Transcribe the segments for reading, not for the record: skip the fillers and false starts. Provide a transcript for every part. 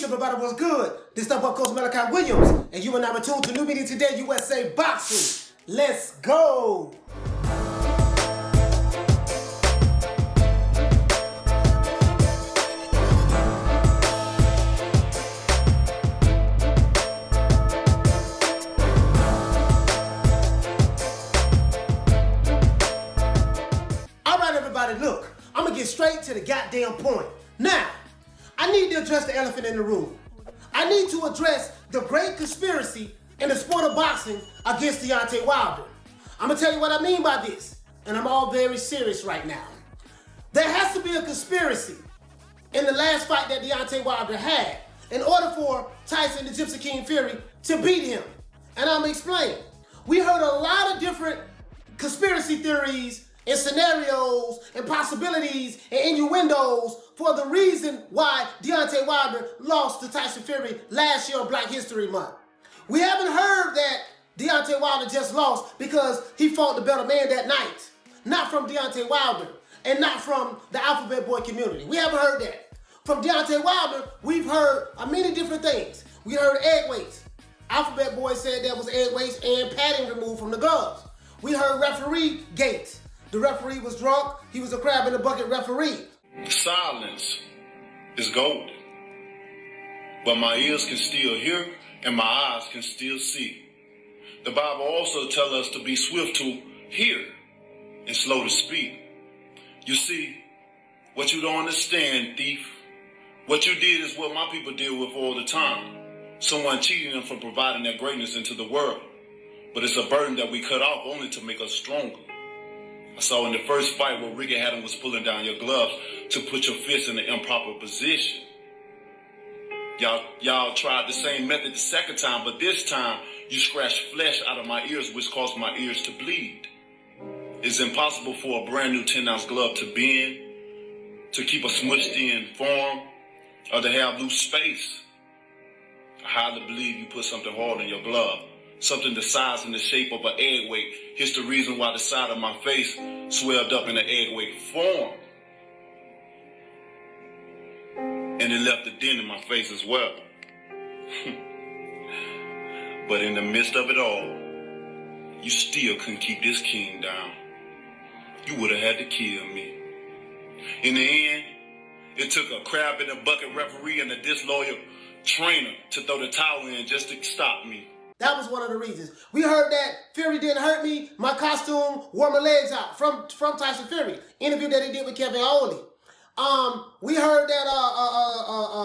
everybody, what's good? This is Coach Malachi Williams, and you are now tuned to New Media Today USA Boxing. Let's go! Alright everybody, look, I'm gonna get straight to the goddamn point. Now, I need to address the elephant in the room. I need to address the great conspiracy in the sport of boxing against Deontay Wilder. I'm gonna tell you what I mean by this, and I'm all very serious right now. There has to be a conspiracy in the last fight that Deontay Wilder had in order for Tyson the Gypsy King Fury to beat him. And I'm gonna explain. We heard a lot of different conspiracy theories and scenarios and possibilities and innuendos for the reason why Deontay Wilder lost to Tyson Fury last year on Black History Month. We haven't heard that Deontay Wilder just lost because he fought the better man that night. Not from Deontay Wilder and not from the Alphabet Boy community. We haven't heard that. From Deontay Wilder, we've heard many different things. We heard egg weights. Alphabet Boy said there was egg weights and padding removed from the gloves. We heard referee gate. The referee was drunk. He was a crab in the bucket referee. Silence is golden, but my ears can still hear and my eyes can still see. The Bible also tells us to be swift to hear and slow to speak. You see, what you don't understand, thief, what you did is what my people deal with all the time. Someone cheating them from providing their greatness into the world. But it's a burden that we cut off only to make us stronger. I saw in the first fight where Ricky Hatton was pulling down your gloves to put your fist in an improper position. Y'all tried the same method the second time, but this time you scratched flesh out of my ears, which caused my ears to bleed. It's impossible for a brand new 10-ounce glove to bend, to keep a smushed in form, or to have loose space. I highly believe you put something hard in your glove. Something the size and the shape of an egg weight. Here's the reason why the side of my face swelled up in an egg weight form. And it left a dent in my face as well. But in the midst of it all, you still couldn't keep this king down. You would have had to kill me. In the end, it took a crab in a bucket referee and a disloyal trainer to throw the towel in just to stop me. That was one of the reasons. We heard that Fury didn't hurt me. My costume wore my legs out from Tyson Fury. Interview that he did with Kevin Iole. We heard that,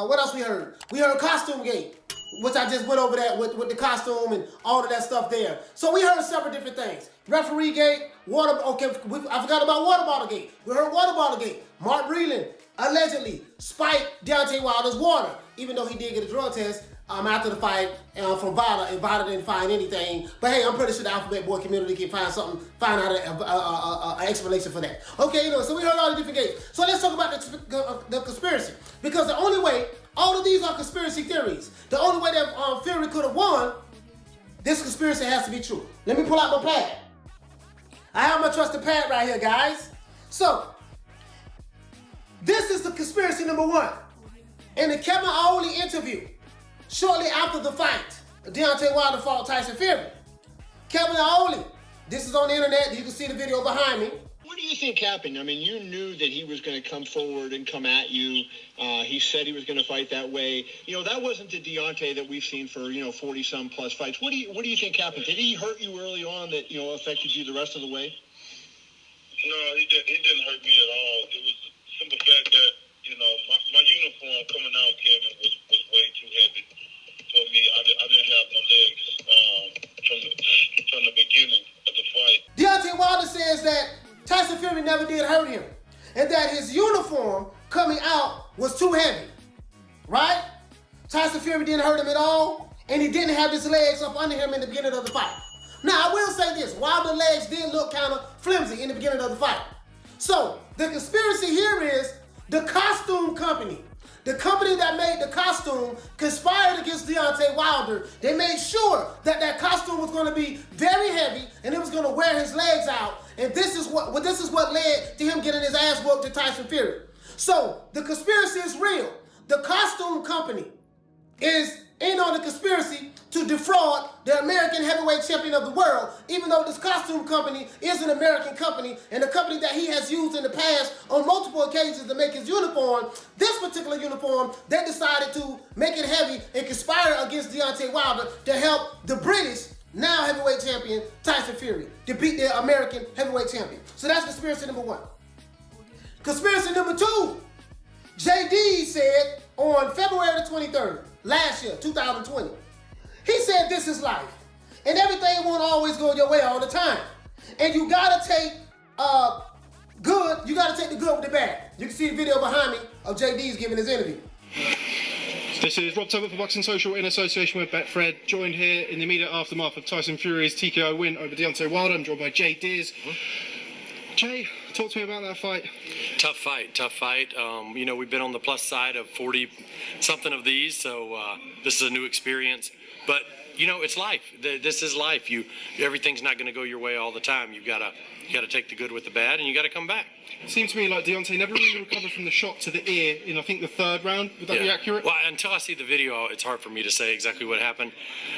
what else we heard? We heard Costume Gate, which I just went over that with the costume and all of that stuff there. So we heard several different things. Referee Gate, I forgot about Water Bottle Gate. We heard Water Bottle Gate. Mark Breland allegedly spiked Deontay Wilder's water, even though he did get a drug test after the fight from Vada, and Vada didn't find anything. But hey, I'm pretty sure the Alphabet Boy community can find out an explanation for that. Okay, so we heard all the different games. So let's talk about the conspiracy. Because the only way, all of these are conspiracy theories. The only way that Fury could have won, this conspiracy has to be true. Let me pull out my pad. I have my trusted pad right here, guys. So, this is the conspiracy number one. In the Kevin Iole interview, shortly after the fight, Deontay Wilder fought Tyson Fury. Kevin Iole, this is on the internet. You can see the video behind me. What do you think happened? I mean, you knew that he was going to come forward and come at you. He said he was going to fight that way. That wasn't the Deontay that we've seen for 40-some plus fights. What do you think happened? Did he hurt you early on that affected you the rest of the way? No, he didn't hurt me at all. It was the simple fact that my uniform coming out, Kevin, was way too heavy for me. I didn't have no legs from the beginning of the fight. Deontay Wilder says that Tyson Fury never did hurt him, and that his uniform coming out was too heavy, right? Tyson Fury didn't hurt him at all, and he didn't have his legs up under him in the beginning of the fight. Now, I will say this, Wilder's legs did look kind of flimsy in the beginning of the fight. So, the conspiracy here is the costume company. The company that made the costume conspired against Deontay Wilder. They made sure that that costume was going to be very heavy and it was going to wear his legs out. And this is what led to him getting his ass whooped to Tyson Fury. So the conspiracy is real. The costume company is in on the conspiracy to defraud the American heavyweight champion of the world, even though this costume company is an American company and a company that he has used in the past on multiple occasions to make his uniform. This particular uniform, they decided to make it heavy and conspire against Deontay Wilder to help the British, now heavyweight champion, Tyson Fury, to beat their American heavyweight champion. So that's conspiracy number 1. Conspiracy number 2, Jay Deas said on February the 23rd, last year, 2020, he said this is life. And everything won't always go your way all the time. And you gotta take the good with the bad. You can see the video behind me of Jay Deas giving his interview. This is Rob Tobert for Boxing Social in association with Betfred, joined here in the immediate aftermath of Tyson Fury's TKO win over Deontay Wilder. I'm joined by Jay Deas. Jay, talk to me about that fight. Tough fight. You know, we've been on the plus side of 40-something of these, so this is a new experience. But, you know, it's life. This is life. Everything's not going to go your way all the time. You gotta take the good with the bad, and you got to come back. It seemed to me like Deontay never really recovered from the shot to the ear in, I think, the 3rd round. Would that be accurate? Well, until I see the video, it's hard for me to say exactly what happened.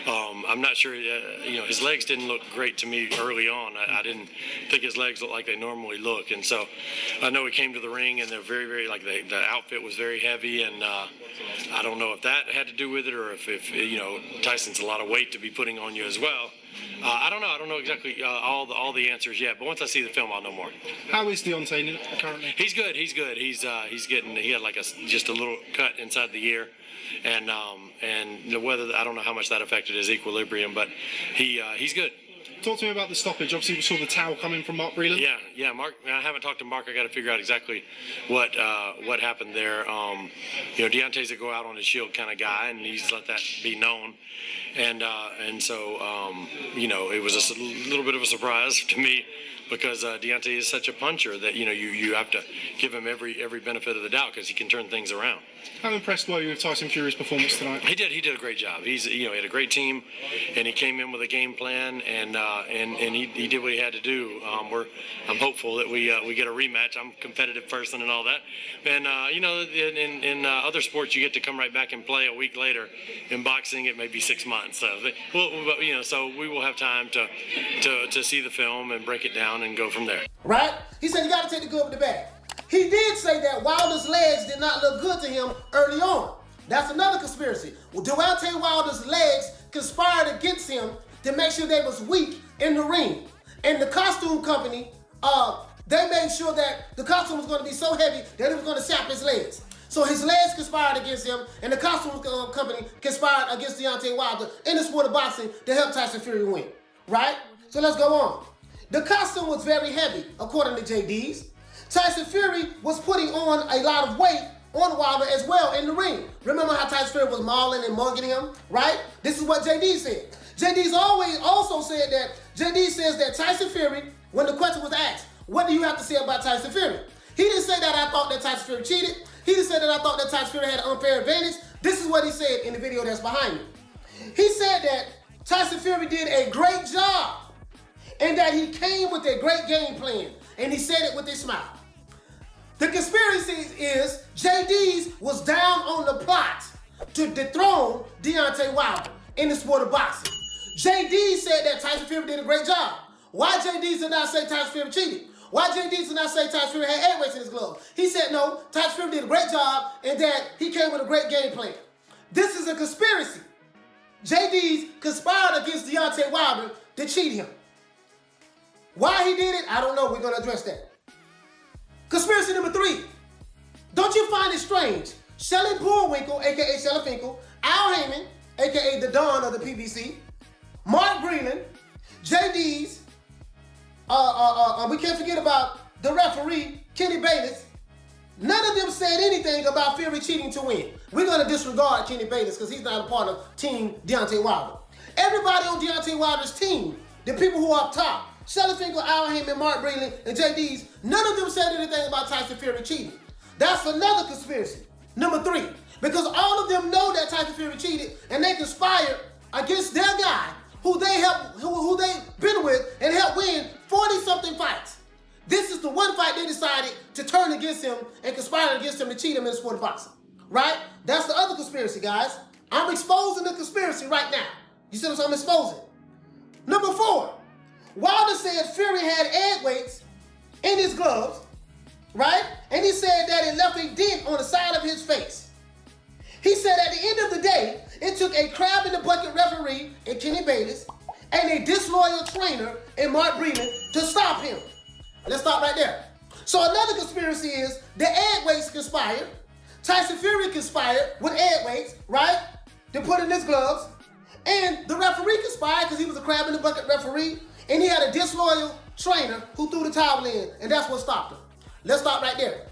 I'm not sure. You know, his legs didn't look great to me early on. I didn't think his legs looked like they normally look. And so I know he came to the ring, and they're very, very, like, the outfit was very heavy. And I don't know if that had to do with it or if you know, Tyson's a lot of weight to be putting on you as well. I don't know. I don't know exactly all the answers yet. But once I see the film, I'll know more. How is Deontay currently? He's good. He had like just a little cut inside the ear, and whether I don't know how much that affected his equilibrium, but he's good. Talk to me about the stoppage. Obviously, we saw the towel coming from Mark Breland. Yeah. Mark. I haven't talked to Mark. I got to figure out exactly what happened there. You know, Deontay's a go out on his shield kind of guy, and he's let that be known. And so you know, it was a little bit of a surprise to me because Deontay is such a puncher that you have to give him every benefit of the doubt because he can turn things around. How impressed were you with Tyson Fury's performance tonight? He did a great job. He had a great team, and he came in with a game plan, and he did what he had to do. I'm hopeful that we get a rematch. I'm a competitive person and all that, and you know, in other sports you get to come right back and play a week later. In boxing, it may be 6 months. So so we will have time to see the film and break it down and go from there. Right? He said you got to take the good with the bad. He did say that Wilder's legs did not look good to him early on. That's another conspiracy. Well, Deontay Wilder's legs conspired against him to make sure they was weak in the ring. And the costume company, they made sure that the costume was going to be so heavy that it was going to sap his legs. So his legs conspired against him, and the costume company conspired against Deontay Wilder in the sport of boxing to help Tyson Fury win. Right? So let's go on. The costume was very heavy, according to Jay Deas. Tyson Fury was putting on a lot of weight on Wilder as well in the ring. Remember how Tyson Fury was mauling and mugging him, right? This is what Jay Deas said. Jay Deas also said that, Jay Deas says that Tyson Fury, when the question was asked, what do you have to say about Tyson Fury? He didn't say that I thought that Tyson Fury cheated. He didn't say that I thought that Tyson Fury had an unfair advantage. This is what he said in the video that's behind me. He said that Tyson Fury did a great job and that he came with a great game plan, and he said it with a smile. The conspiracy is Jay Deas was down on the plot to dethrone Deontay Wilder in the sport of boxing. Jay Deas said that Tyson Fury did a great job. Why Jay Deas did not say Tyson Fury cheated? Why Jay Deas did not say Tyson Fury had air weights in his glove? He said no, Tyson Fury did a great job and that he came with a great game plan. This is a conspiracy. Jay Deas conspired against Deontay Wilder to cheat him. Why he did it, I don't know. We're going to address that. Conspiracy number 3. Don't you find it strange? Shelly Bullwinkle, a.k.a. Shelly Finkle, Al Haymon, a.k.a. the Don of the PBC, Mark Breland, Jay Deas, we can't forget about the referee, Kenny Bayless. None of them said anything about Fury cheating to win. We're going to disregard Kenny Bayless because he's not a part of Team Deontay Wilder. Everybody on Deontay Wilder's team, the people who are up top, Shelly Finkle, Al Haymon, Mark Breland, and Jay Deas, none of them said anything about Tyson Fury cheating. That's another conspiracy. Number 3, because all of them know that Tyson Fury cheated and they conspired against their guy who they've been with and helped win 40-something fights. This is the one fight they decided to turn against him and conspire against him to cheat him in the sport of boxing. Right? That's the other conspiracy, guys. I'm exposing the conspiracy right now. You see what I'm exposing? Number 4, Wilder said Fury had egg weights in his gloves, right? And he said that it left a dent on the side of his face. He said at the end of the day, it took a crab in the bucket referee in Kenny Bayless and a disloyal trainer in Mark Breland to stop him. Let's stop right there. So another conspiracy is the egg weights conspired. Tyson Fury conspired with egg weights, right? To put in his gloves. And the referee conspired because he was a crab in the bucket referee. And he had a disloyal trainer who threw the towel in. And that's what stopped him. Let's stop right there.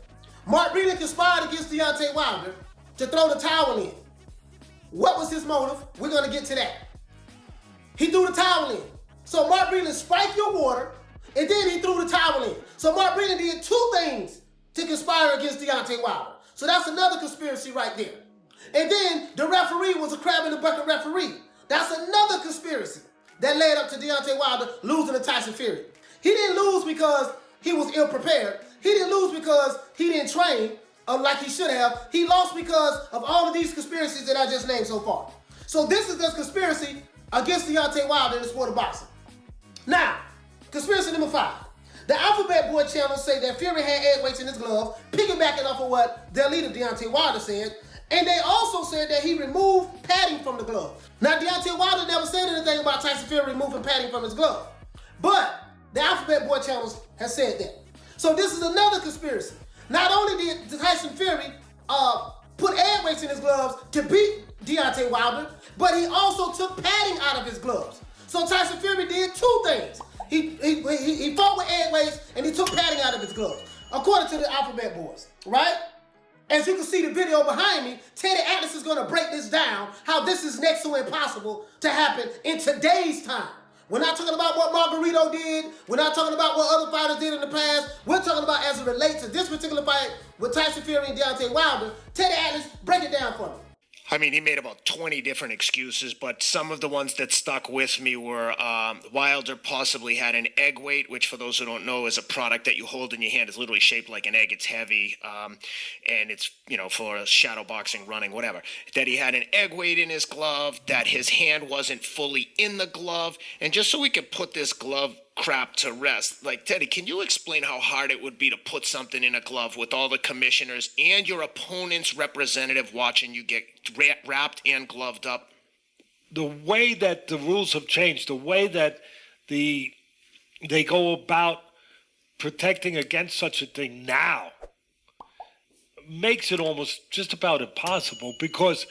Mark Breland conspired against Deontay Wilder to throw the towel in. What was his motive? We're going to get to that. He threw the towel in. So Mark Breland spiked your water, and then he threw the towel in. So Mark Breland did 2 things to conspire against Deontay Wilder. So that's another conspiracy right there. And then the referee was a crab in the bucket referee. That's another conspiracy that led up to Deontay Wilder losing to Tyson Fury. He didn't lose because he was ill-prepared. He didn't lose because he didn't train like he should have. He lost because of all of these conspiracies that I just named so far. So this is the conspiracy against Deontay Wilder in the sport of boxing. Now, conspiracy number 5. The Alphabet Boy channel say that Fury had egg weights in his glove, piggybacking off of what their leader Deontay Wilder said. And they also said that he removed padding from the glove. Now, Deontay Wilder never said anything about Tyson Fury removing padding from his glove. But the Alphabet Boy channels has said that. So this is another conspiracy. Not only did Tyson Fury put egg weights in his gloves to beat Deontay Wilder, but he also took padding out of his gloves. So Tyson Fury did 2 things. He fought with egg weights and he took padding out of his gloves, according to the Alphabet Boys, right? As you can see the video behind me, Teddy Atlas is going to break this down, how this is next to impossible to happen in today's time. We're not talking about what Margarito did. We're not talking about what other fighters did in the past. We're talking about as it relates to this particular fight with Tyson Fury and Deontay Wilder. Teddy Atlas, break it down for me. I mean, he made about 20 different excuses, but some of the ones that stuck with me were Wilder possibly had an egg weight, which for those who don't know is a product that you hold in your hand. It's literally shaped like an egg. It's heavy, and it's, for shadow boxing, running, whatever. That he had an egg weight in his glove, that his hand wasn't fully in the glove. And just so we could put this glove crap to rest, like, Teddy, can you explain how hard it would be to put something in a glove with all the commissioners and your opponent's representative watching you get wrapped and gloved up? The way that the rules have changed, the way that they go about protecting against such a thing now makes it almost just about impossible, because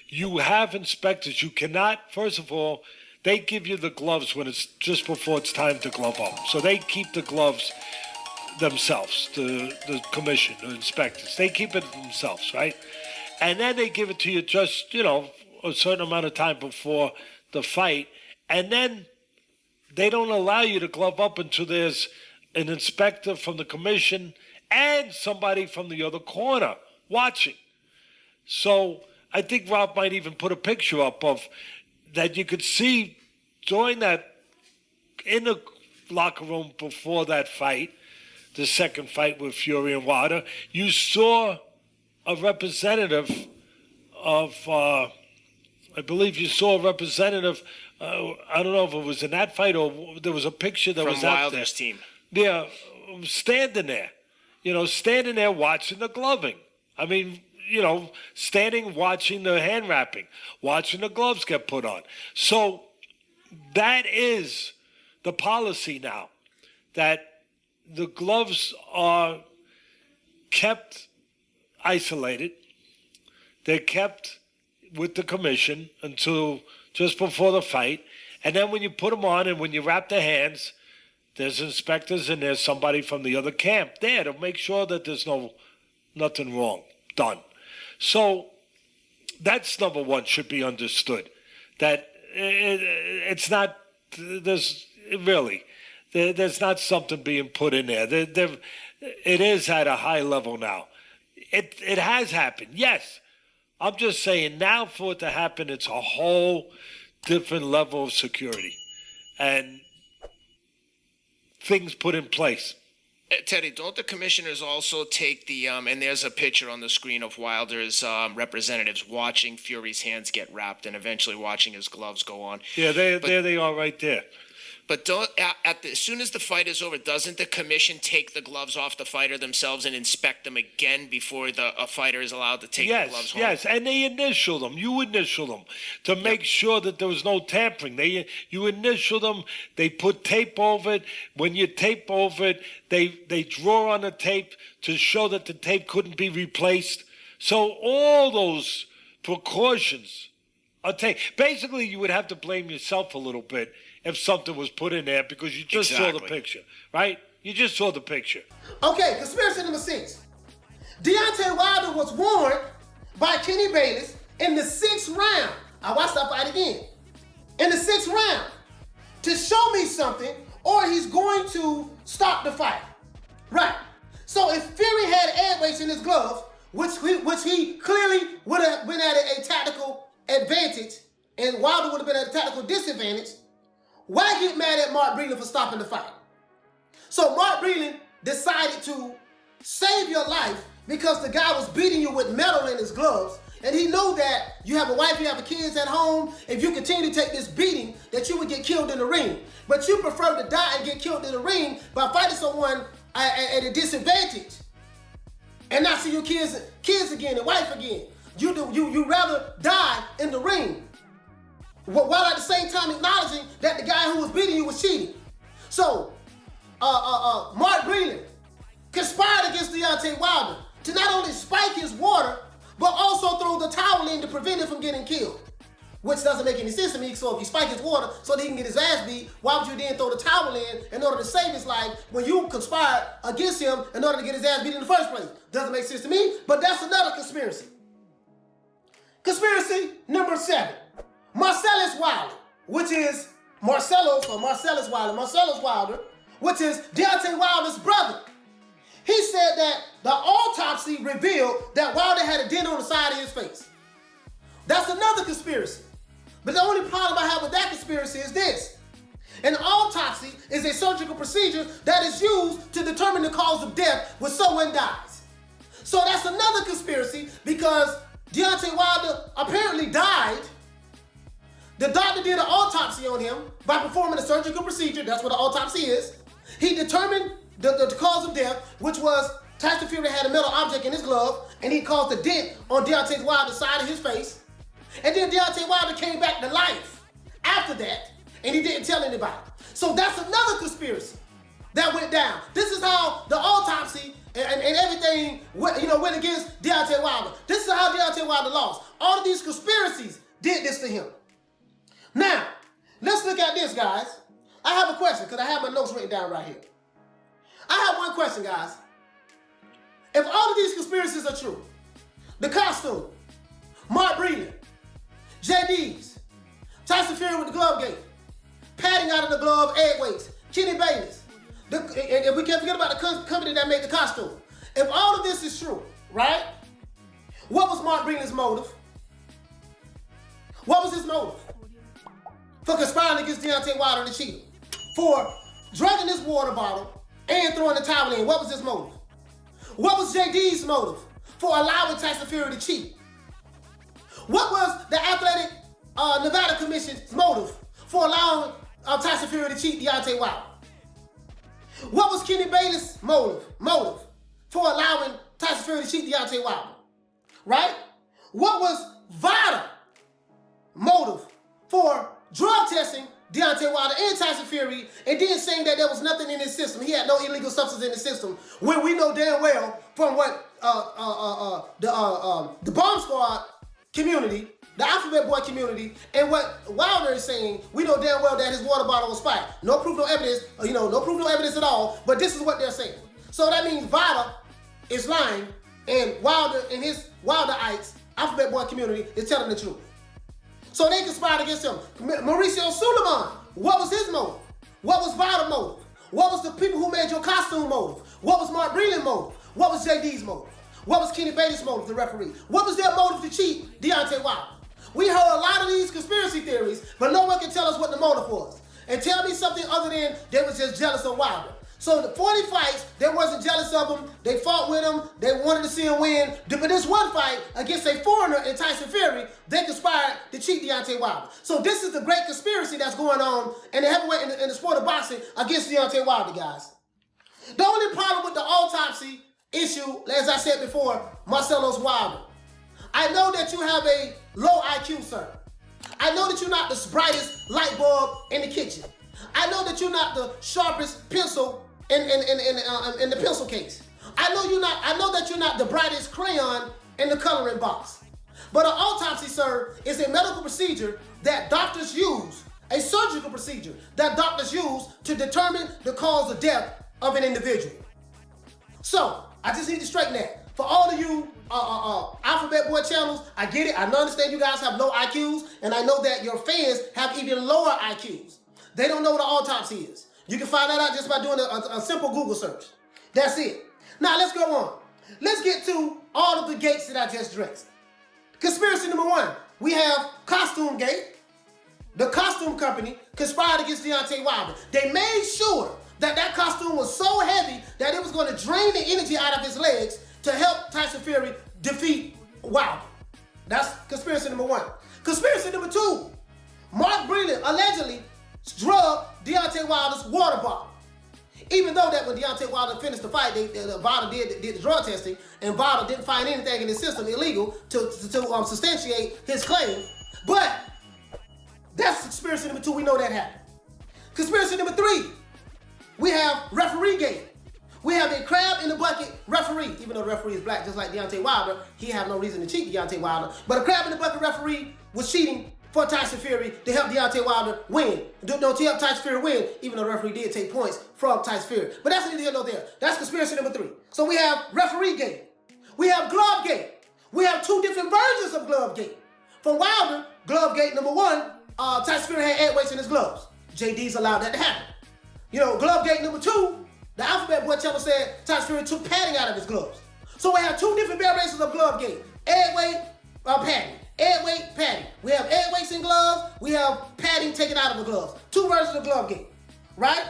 you have inspectors. You cannot, first of all, they give you the gloves when it's just before it's time to glove up. So they keep the gloves themselves, the commission, the inspectors. They keep it themselves, right? And then they give it to you just, a certain amount of time before the fight. And then they don't allow you to glove up until there's an inspector from the commission and somebody from the other corner watching. So I think Rob might even put a picture up of that you could see during that, in the locker room before that fight, the second fight with Fury and Vada, you saw a representative of, I believe you saw a representative, I don't know if it was in that fight or there was a picture that From was out there. Wilder's team. Yeah, standing there watching the gloving. I mean, standing, watching the hand wrapping, watching the gloves get put on. So that is the policy now, that the gloves are kept isolated. They're kept with the commission until just before the fight. And then when you put them on and when you wrap the hands, there's inspectors and there's somebody from the other camp there to make sure that there's nothing wrong done. So that's number one, should be understood. That it's not, there's not something being put in there. It is at a high level now. It has happened, yes. I'm just saying now for it to happen, it's a whole different level of security and things put in place Teddy, don't the commissioners also take the and there's a picture on the screen of Wilder's representatives watching Fury's hands get wrapped and eventually watching his gloves go on. Yeah, there they are right there. But don't as soon as the fight is over, doesn't the commission take the gloves off the fighter themselves and inspect them again before a fighter is allowed to take the gloves home? Yes, and they initial them. You initial them to make sure that there was no tampering. You initial them. They put tape over it. When you tape over it, they draw on the tape to show that the tape couldn't be replaced. So all those precautions are taken. Basically, you would have to blame yourself a little bit if something was put in there because you just saw the picture, right? You just saw the picture. Okay, conspiracy number 6. Deontay Wilder was warned by Kenny Bayless in the 6th round. I watched that fight again. In the 6th round, to show me something, or he's going to stop the fight. Right. So if Fury had egg weights in his gloves, which he clearly would have been at a tactical advantage, and Wilder would have been at a tactical disadvantage, why get mad at Mark Breland for stopping the fight? So Mark Breland decided to save your life because the guy was beating you with metal in his gloves, and he knew that you have a wife, you have kids at home. If you continue to take this beating, that you would get killed in the ring. But you prefer to die and get killed in the ring by fighting someone at a disadvantage and not see your kids again and wife again. You rather die in the ring, while at the same time acknowledging that the guy who was beating you was cheating. So, Mark Breland conspired against Deontay Wilder to not only spike his water, but also throw the towel in to prevent him from getting killed. Which doesn't make any sense to me. So if you spike his water so that he can get his ass beat, why would you then throw the towel in order to save his life when you conspired against him in order to get his ass beat in the first place? Doesn't make sense to me, but that's another conspiracy. Conspiracy number 7. Marsellos Wilder, which is Marsellos Wilder, which is Deontay Wilder's brother. He said that the autopsy revealed that Wilder had a dent on the side of his face. That's another conspiracy. But the only problem I have with that conspiracy is this. An autopsy is a surgical procedure that is used to determine the cause of death when someone dies. So that's another conspiracy because Deontay Wilder apparently died. The doctor did an autopsy on him by performing a surgical procedure. That's what an autopsy is. He determined the cause of death, which was Tyson Fury had a metal object in his glove, and he caused a dent on Deontay Wilder's side of his face. And then Deontay Wilder came back to life after that, and he didn't tell anybody. So that's another conspiracy that went down. This is how the autopsy and everything went against Deontay Wilder. This is how Deontay Wilder lost. All of these conspiracies did this to him. Now, let's look at this, guys. I have a question because I have my notes written down right here. I have one question, guys. If all of these conspiracies are true, the costume, Mark Breland, Jay Deas, Tyson Fury with the glove gate, padding out of the glove, egg weights, Kenny Bayless, and we can't forget about the company that made the costume. If all of this is true, right? What was Mark Breland's motive? What was his motive? For conspiring against Deontay Wilder and the cheater. For drinking this water bottle and throwing the towel in. What was his motive? What was Jay Deas' motive for allowing Tyson Fury to cheat? What was the Athletic Nevada Commission's motive for allowing Tyson Fury to cheat Deontay Wilder? What was Kenny Bayless' motive for allowing Tyson Fury to cheat Deontay Wilder? Right? What was Vada motive for drug testing Deontay Wilder and Tyson Fury and then saying that there was nothing in his system? He had no illegal substance in his system, when we know damn well from what the Bomb Squad community, the Alphabet Boy community, and what Wilder is saying, we know damn well that his water bottle was spiked. No proof, no evidence, no proof, no evidence at all, but this is what they're saying. So that means Vada is lying, and Wilder and his Wilderites, Alphabet Boy community, is telling the truth. So they conspired against him. Mauricio Sulaiman, what was his motive? What was Vada motive? What was the people who made your costume motive? What was Mark Breland motive? What was Jay Deas' motive? What was Kenny Bayless' motive, the referee? What was their motive to cheat Deontay Wilder? We heard a lot of these conspiracy theories, but no one can tell us what the motive was. And tell me something other than they was just jealous of Wilder. So the 40 fights, they wasn't jealous of him. They fought with him. They wanted to see him win. But this one fight against a foreigner in Tyson Fury, they conspired to cheat Deontay Wilder. So this is the great conspiracy that's going on in the heavyweight in the sport of boxing against Deontay Wilder, guys. The only problem with the autopsy issue, as I said before, Marsellos Wilder. I know that you have a low IQ, sir. I know that you're not the brightest light bulb in the kitchen. I know that you're not the sharpest pencil in the pencil case. I know that you're not the brightest crayon in the coloring box. But an autopsy, sir, is a medical procedure that doctors use, a surgical procedure that doctors use to determine the cause of death of an individual. So, I just need to straighten that. For all of you Alphabet Boy channels, I get it. I understand you guys have low IQs, and I know that your fans have even lower IQs. They don't know what an autopsy is. You can find that out just by doing a simple Google search. That's it. Now, let's go on. Let's get to all of the gates that I just addressed. Conspiracy number one, we have Costume Gate. The costume company conspired against Deontay Wilder. They made sure that that costume was so heavy that it was going to drain the energy out of his legs to help Tyson Fury defeat Wilder. That's conspiracy number one. Conspiracy number two, Mark Breland allegedly drugged Deontay Wilder's water bottle. Even though that when Deontay Wilder finished the fight, Vada did the drug testing, and Vada didn't find anything in his system illegal to substantiate his claim. But that's conspiracy number two. We know that happened. Conspiracy number three, we have referee gate. We have a crab in the bucket referee. Even though the referee is black, just like Deontay Wilder, he had no reason to cheat Deontay Wilder. But a crab in the bucket referee was cheating for Tyson Fury to help Deontay Wilder win. To help Tyson Fury win, even though the referee did take points from Tyson Fury. But that's neither here nor there. That's conspiracy number three. So we have referee gate. We have glove gate. We have two different versions of glove gate. For Wilder, glove gate number one, Tyson Fury had air weights in his gloves. Jay Deas allowed that to happen. You know, glove gate number two, the Alphabet Boy channel said Tyson Fury took padding out of his gloves. So we have two different variations of glove gate. Air weight, padding. Air weight, padding. We have air weights in gloves. We have padding taken out of the gloves. Two versions of glove gate, right?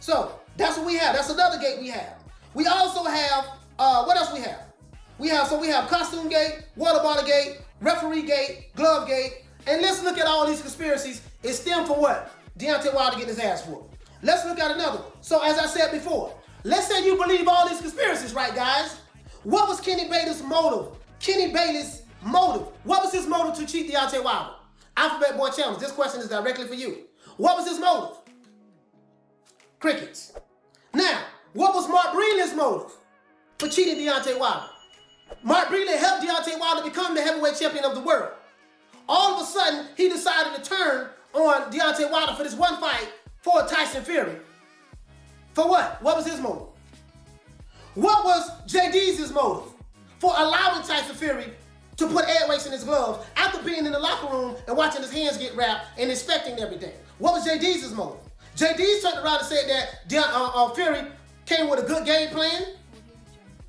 So that's what we have. That's another gate we have. We also have, what else we have? We have costume gate, water bottle gate, referee gate, glove gate. And let's look at all these conspiracies. It stemmed from what? Deontay Wilder getting his ass whooped. Let's look at another one. So as I said before, let's say you believe all these conspiracies, right, guys? What was Kenny Bayless' motive? Kenny Bayless' motive. What was his motive to cheat Deontay Wilder? Alphabet Boy channels, this question is directly for you. What was his motive? Crickets. Now, what was Mark Breland's motive for cheating Deontay Wilder? Mark Breland helped Deontay Wilder become the heavyweight champion of the world. All of a sudden, he decided to turn on Deontay Wilder for this one fight for Tyson Fury. For what? What was his motive? What was Jay Deas' motive for allowing Tyson Fury to put air weights in his gloves after being in the locker room and watching his hands get wrapped and inspecting everything? What was Jay Deas' motive? Jay Deas turned around and said that Fury came with a good game plan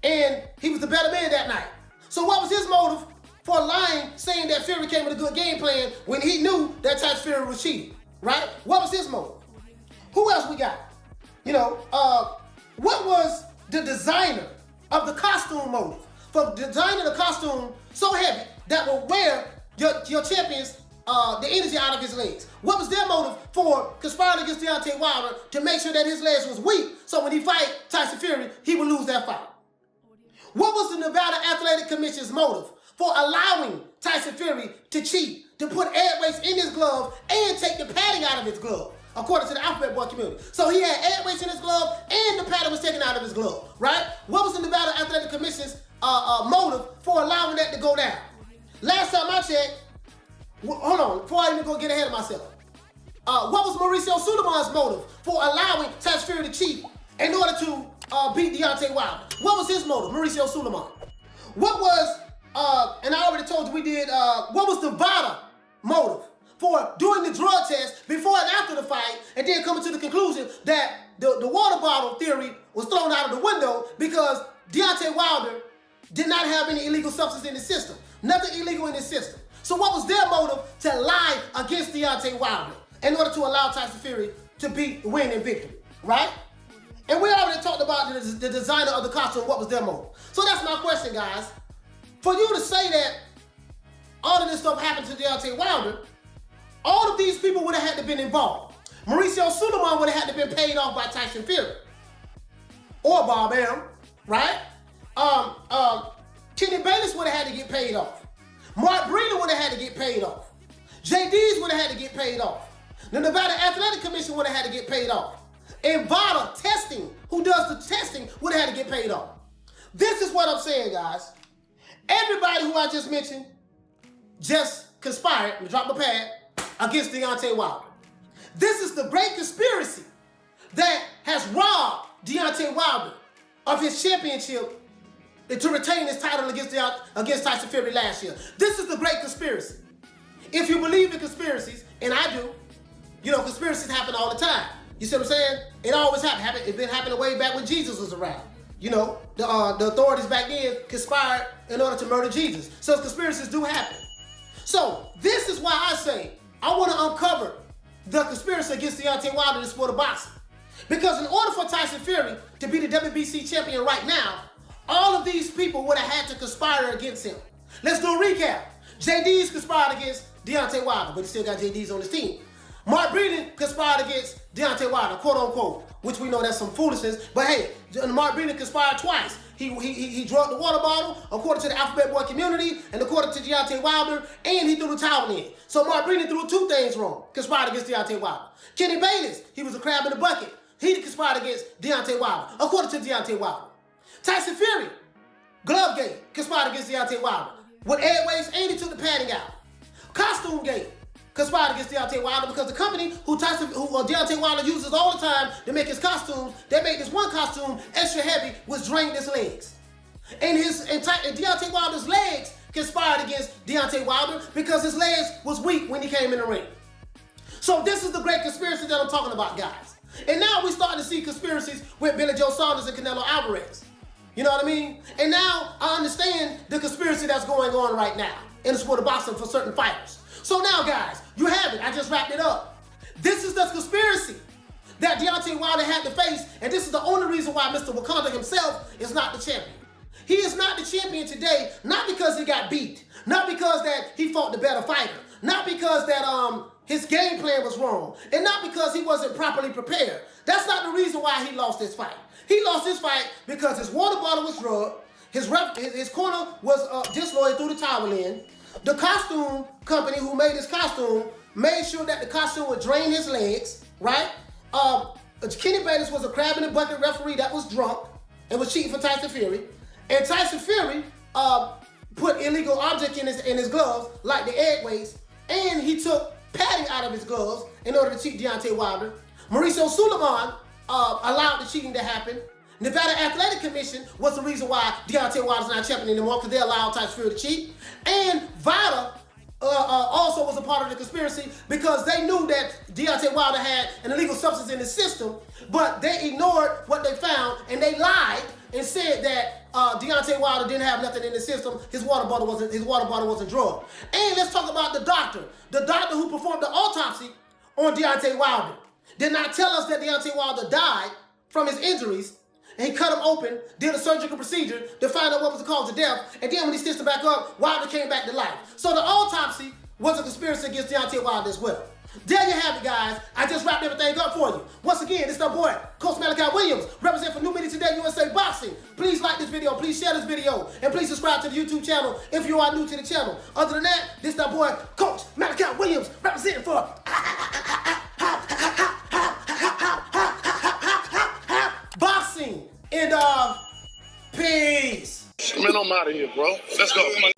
and he was the better man that night. So what was his motive for lying, saying that Fury came with a good game plan when he knew that Tyson Fury was cheating, right? What was his motive? Who else we got? You know, what was the designer of the costume motive for designing a costume so heavy that will wear your champions the energy out of his legs? What was their motive for conspiring against Deontay Wilder to make sure that his legs was weak so when he fight Tyson Fury, he would lose that fight? What was the Nevada Athletic Commission's motive for allowing Tyson Fury to cheat, to put air weights in his glove and take the padding out of his glove, according to the Alphabet Boy community? So he had air weights in his glove and the padding was taken out of his glove, right? What was the Nevada Athletic Commission's motive for allowing that to go down? Last time I checked, hold on, before I even go get ahead of myself. What was Mauricio Sulaiman's motive for allowing Tyson Fury to cheat in order to beat Deontay Wilder? What was his motive, Mauricio Sulaiman? What was, and I already told you we did, what was the Vada motive for doing the drug test before and after the fight and then coming to the conclusion that the water bottle theory was thrown out of the window because Deontay Wilder did not have any illegal substance in his system. Nothing illegal in his system. So what was their motive to lie against Deontay Wilder in order to allow Tyson Fury to win in victory, right? And we already talked about the designer of the costume, what was their motive. So that's my question, guys. For you to say that all of this stuff happened to Deontay Wilder, all of these people would have had to been involved. Mauricio Sulaiman would have had to been paid off by Tyson Fury. Or Bob Arum, right? Kenny Bayless would have had to get paid off. Breland would have had to get paid off. Jay Deas would have had to get paid off. The Nevada Athletic Commission would have had to get paid off. And Vada testing, who does the testing, would have had to get paid off. This is what I'm saying, guys. Everybody who I just mentioned just conspired, drop a pad, against Deontay Wilder. This is the great conspiracy that has robbed Deontay Wilder of his championship to retain his title against Tyson Fury last year. This is the great conspiracy. If you believe in conspiracies, and I do, conspiracies happen all the time. You see what I'm saying? It always happened. It's been happening way back when Jesus was around. The authorities back then conspired in order to murder Jesus. So conspiracies do happen. So this is why I say I want to uncover the conspiracy against Deontay Wilder in the sport of boxing. Because in order for Tyson Fury to be the WBC champion right now, all of these people would have had to conspire against him. Let's do a recap. Jay Deas conspired against Deontay Wilder, but he still got Jay Deas on his team. Breland conspired against Deontay Wilder, quote unquote, which we know that's some foolishness. But hey, Breland conspired twice. He drugged the water bottle, according to the Alphabet Boy community, and according to Deontay Wilder, and he threw the towel in. So Breland threw two things wrong, conspired against Deontay Wilder. Kenny Bayless, he was a crab in the bucket. He conspired against Deontay Wilder, according to Deontay Wilder. Tyson Fury, glove gate, conspired against Deontay Wilder. With airways, and he took the padding out. Costume gate, conspired against Deontay Wilder because the company who Deontay Wilder uses all the time to make his costumes, they made this one costume extra heavy, which drained his legs. And Deontay Wilder's legs conspired against Deontay Wilder because his legs was weak when he came in the ring. So this is the great conspiracy that I'm talking about, guys. And now we're starting to see conspiracies with Billy Joe Saunders and Canelo Alvarez. You know what I mean? And now I understand the conspiracy that's going on right now in the sport of boxing for certain fighters. So now, guys, you have it. I just wrapped it up. This is the conspiracy that Deontay Wilder had to face, and this is the only reason why Mr. Wakanda himself is not the champion. He is not the champion today, not because he got beat, not because that he fought the better fighter, not because that his game plan was wrong, and not because he wasn't properly prepared. That's not the reason why he lost this fight. He lost this fight because his water bottle was drugged, his corner was disloyal, threw the towel in. The costume company who made his costume made sure that the costume would drain his legs, right? Kenny Bayless was a crab in the bucket referee that was drunk and was cheating for Tyson Fury. And Tyson Fury put illegal objects in his gloves, like the egg weights, and he took padding out of his gloves in order to cheat Deontay Wilder. Mauricio Sulaiman allowed the cheating to happen. Nevada Athletic Commission was the reason why Deontay Wilder's not champion anymore, because they allowed Tyson Fury to cheat. And Vada also was a part of the conspiracy because they knew that Deontay Wilder had an illegal substance in his system, but they ignored what they found and they lied and said that Deontay Wilder didn't have nothing in his system. His water bottle wasn't drugged. And let's talk about the doctor who performed the autopsy on Deontay Wilder did not tell us that Deontay Wilder died from his injuries. And he cut him open, did a surgical procedure to find out what was the cause of death. And then when he stitched him back up, Wilder came back to life. So the autopsy was a conspiracy against Deontay Wilder as well. There you have it, guys. I just wrapped everything up for you. Once again, it's our boy, Coach Malachi Williams, represent for New Media Today USA Boxing. Please like this video, please share this video, and please subscribe to the YouTube channel if you are new to the channel. Other than that, this is our boy, Coach Malachi Williams, representing for boxing. And peace. Man, I'm out of here, bro. Let's go.